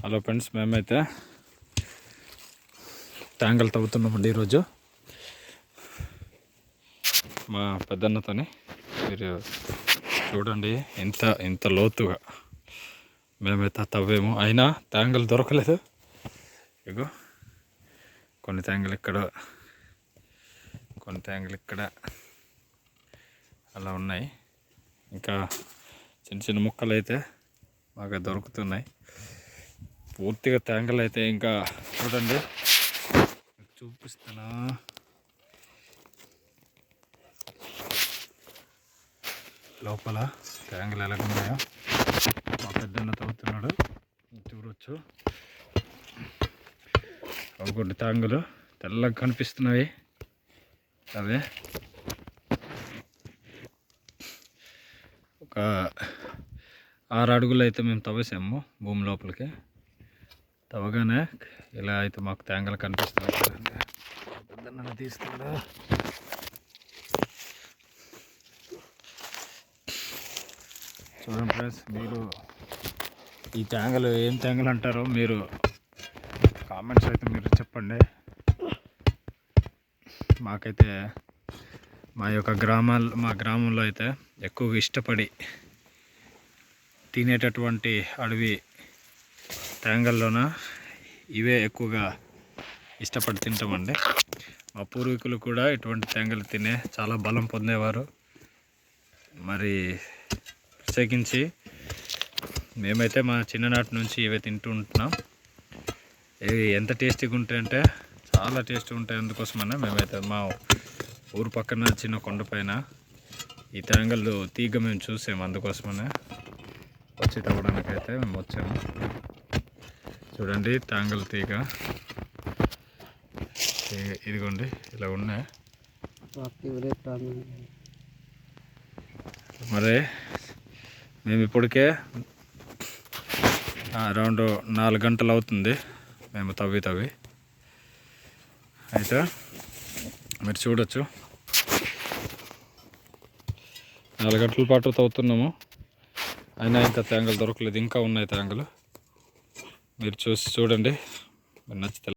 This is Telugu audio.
హలో ఫ్రెండ్స్, మేమైతే ట్యాంకులు తవ్వుతున్నామండి ఈరోజు మా పెద్దన్నతోని. మీరు చూడండి ఎంత లోతుగా మేమైతే తవ్వేము, అయినా ట్యాంకులు దొరకలేదు. ఇగో కొన్ని ట్యాంకులు ఇక్కడ, కొన్ని ట్యాంకులు ఇక్కడ అలా ఉన్నాయి. ఇంకా చిన్న చిన్న ముక్కలు అయితే బాగా దొరుకుతున్నాయి. పూర్తిగా ట్యాంకులు అయితే ఇంకా చూడండి, చూపిస్తున్నా. లోపల ట్యాంకులు ఎలాగున్నాయో మా పెద్దన్న తవ్వుతున్నాడు, చూడవచ్చు. ఒకటి ట్యాంకులు తెల్లగా కనిపిస్తున్నాయి. అవే ఒక 6 అడుగులు అయితే మేము తవ్వేసాము భూమి లోపలికి. తవ్వగానే ఇలా అయితే మాకు ట్యాంకులు కనిపిస్తున్నాయి. పెద్దన్న తీస్తాడు. చూడండి ఫ్రెండ్స్, మీరు ఈ ట్యాంకులు ఏం ట్యాంకులు అంటారో మీరు కామెంట్స్ అయితే మీరు చెప్పండి. మాకైతే మా గ్రామంలో అయితే ఎక్కువగా ఇష్టపడి తినేటటువంటి అడవి ట్యాంకుల్లోన ఇవే ఎక్కువగా ఇష్టపడి తింటామండి. మా పూర్వీకులు కూడా ఇటువంటి ట్యాంకులు తినే చాలా బలం పొందేవారు. మరి ప్రత్యేకించి మేమైతే మా చిన్ననాటి నుంచి ఇవే తింటూ ఉంటున్నాం. ఇవి ఎంత టేస్టీగా ఉంటాయంటే చాలా టేస్టీగా ఉంటాయి. అందుకోసమనే మేమైతే మా ఊరు పక్కన చిన్న కొండపైన ఈ ట్యాంకులు తీగ మేము చూసాము. అందుకోసమనే వచ్చి తవ్వడానికి అయితే మేము వచ్చాము. చూడండి ట్యాంకుల తీగ ఇదిగోండి, ఇలా ఉన్నాయి. మరి మేము ఇప్పటికే అరౌండ్ 4 గంటలు అవుతుంది మేము తవ్వి అయితే మీరు చూడొచ్చు. 4 గంటల పాటు తవ్వుతున్నాము, అయినా ఇంత ట్యాంకులు దొరకలేదు. ఇంకా ఉన్నాయి ట్యాంకులు, మీరు చూడండి. మీరు నచ్చితే